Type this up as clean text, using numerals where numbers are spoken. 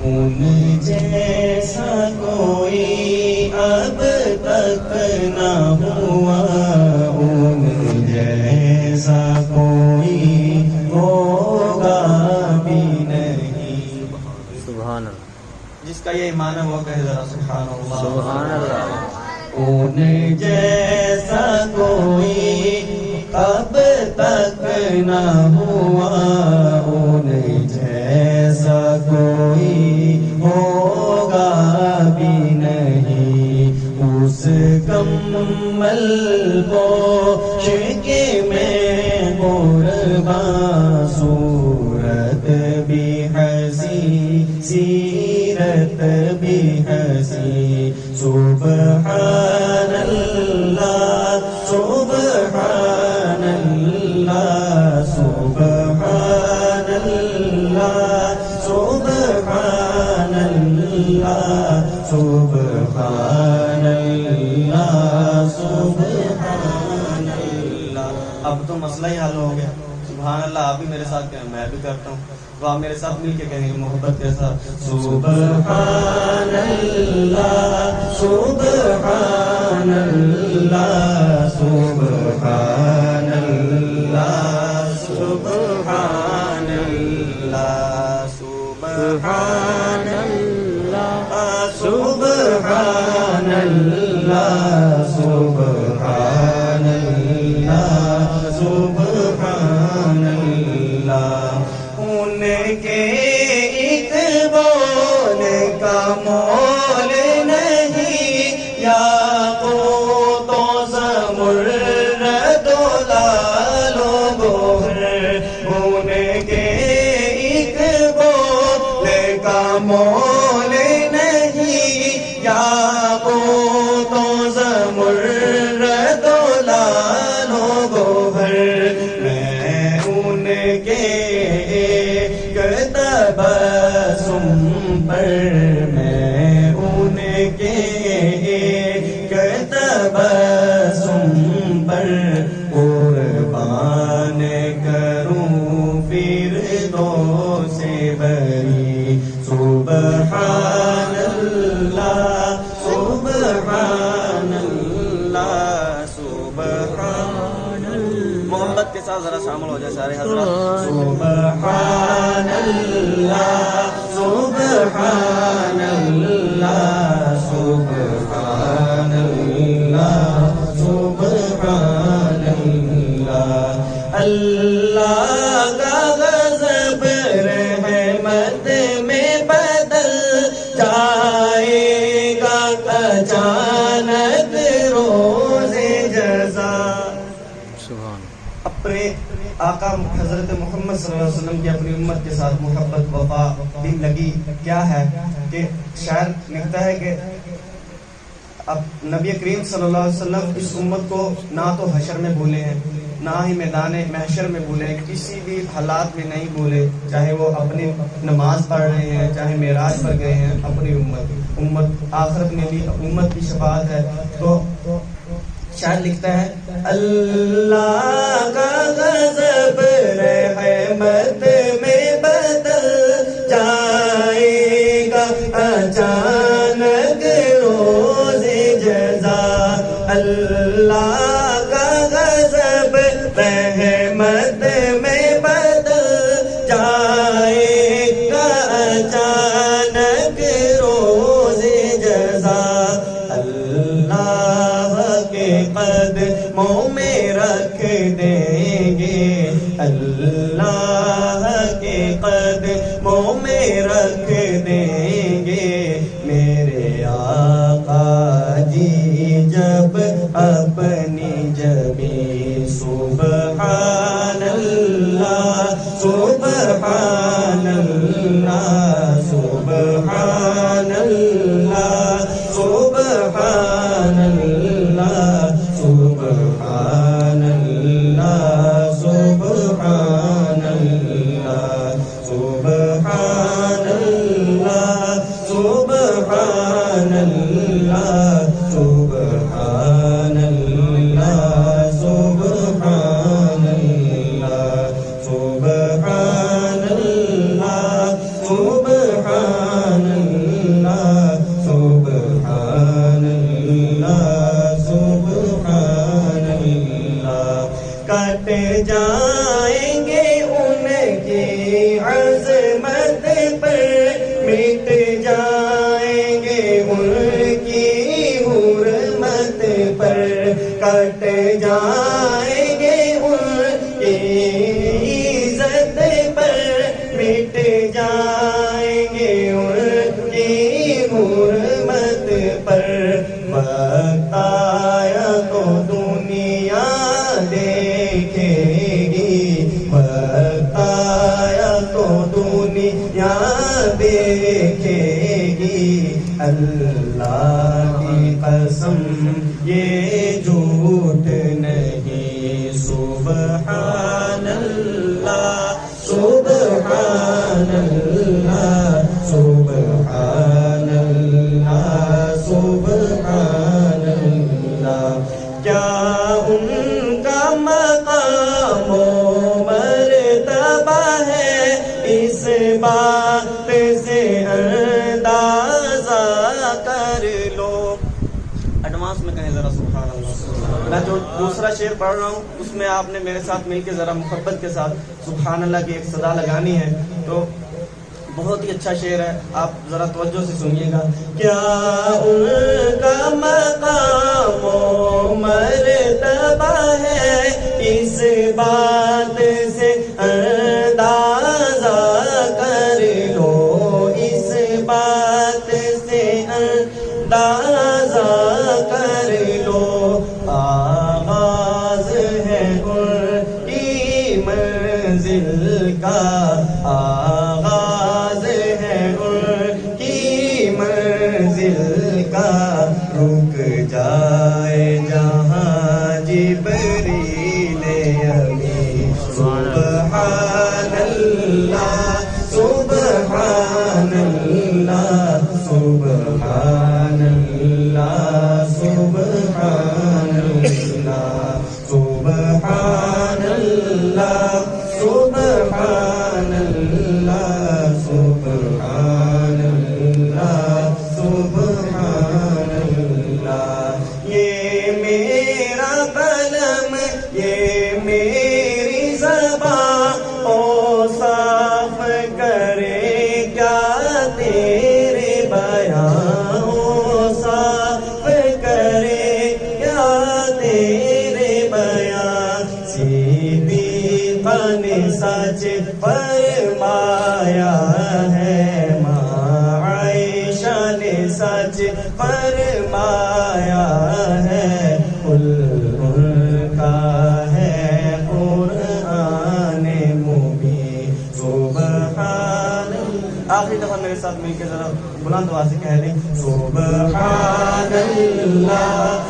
ان جیسا کوئی اب تک نہ ہوا، ان جیسا کوئی ہوگا بھی نہیں۔ سبحان اللہ۔ جس کا یہ ایمان ہے وہ کہے ذرا سبحان اللہ۔ سبحان اللہ۔ ان جیسا کوئی اب تک نہ ہوا، ان جیسا کوئی ہوگا بھی نہیں۔ اس کمل پوش کے میں قرباں، صورت بھی ہنسی سیرت بھی ہنسی۔ سبحان اللہ سبحان اللہ سبحان اللہ سبحان اللہ سبحان اللہ سبحان اللہ۔ اب تو مسئلہ ہی حل ہو گیا۔ سبحان اللہ آپ بھی میرے ساتھ کہیں، میں بھی کرتا ہوں، تو آپ میرے ساتھ مل کے کہیں گے محبت کے ساتھ، سبحان اللہ سبحان اللہ سبحان اللہ سبحان اللہ سبحان اللہ سبحان اللہ سبحان اللہ سبحان اللہ۔ ان کے ایک بول کا مول نہیں، یا قوت و زمرد و لعل و گوہر۔ ان کے ایک بول کا مول نہیں، یا قوت و زمرد و لعل و گوہر۔ میں ان کے تبسم پر، میں ان کے تبسم پر قربان کروں فردوس بری۔ سبحان اللہ سبحان اللہ سبحان اللہ۔ محبت کے ساتھ ذرا شامل ہو جائے سارے حضرات۔ سبحان اللہ سبحان اللہ سبحان اللہ سبحان اللہ۔ اللہ کا غضب رحمت میں بدل جائے گا اچانک روز جزا۔ اپنے آقا حضرت محمد صلی اللہ علیہ وسلم کی اپنی امت کے ساتھ محبت وفا دل لگی کیا ہے کہ شاعر لکھتا ہے کہ اب نبی کریم صلی اللہ علیہ وسلم اس امت کو نہ تو حشر میں بھولے ہیں، نہ ہی میدان محشر میں بھولے ہیں، کسی بھی حالات میں نہیں بھولے، چاہے وہ اپنی نماز پڑھ رہے ہیں، چاہے معراج پر گئے ہیں۔ اپنی امت آخرت میں بھی امت کی شفاعت ہے۔ تو شاعر لکھتا ہے اللہ کا غضب رحمت میں بدل جائے گا اچانک روز جزا۔ اللہ کا غضب رحمت میں بدل جائے گا اچانک روز جزا۔ اللہ کے قدموں میں رکھ دیں گے، اللہ کے قدموں میں رکھ دیں گے میرے آقا جی جب اپنی جبیں۔ سبحان اللہ سبحان اللہ سبحان اللہ سبحان اللہ سبحان اللہ سبحان اللہ سبحان اللہ مٹ جائیں گے ان کی حرمت پر، کٹ جائیں گے ان کی عزت پر، مٹ جائیں گے ان کی حرمت پر، وقت آیا تو دنیا دیکھے گی، وقت آیا تو دنیا دیکھے گی، اللہ کی قسم یہ جھوٹ نہیں، سبحان اللہ سبحان اللہ سبحان اللہ سبحان اللہ، کیا ان کا مقام و مرتبہ ہے، اس بات سے اندازہ کر لو۔ ایڈوانس میں کہیں ذرا سبحان اللہ۔ میں جو دوسرا شعر پڑھ رہا ہوں اس میں آپ نے میرے ساتھ مل کے ذرا محبت کے ساتھ سبحان اللہ کی ایک صدا لگانی ہے، تو بہت ہی اچھا شعر ہے، آپ ذرا توجہ سے سنیے گا۔ کیا ان کا مقام و مرتبہ ہے، اس بات سے اندازہ کر لو، اس بات سے اندازہ کر لو، آغاز ہے ان کی منزل کا، آغاز ہے ان کی منزل کا، رک جائے جہاں جبریل امین، سبحان اللہ سبحان اللہ سبحان اللہ سبحان اللہ سبحان اللہ سبحان اللہ سبحان اللہ سبحان اللہ، یہ میرا قلم یہ میری زبان اوصاف کرے کیا تیرے بیان، اوصاف کرے کیا تیرے بیان، صدیق نے سچ فرمایا ہے، ماں عائشہ نے سچ فرمایا ہے، ان کا ہے قرآن مبین، سبحان۔ آخری دفعہ میرے ساتھ مل کے ذرا بلند آواز سے کہہ دیں، سبحان اللہ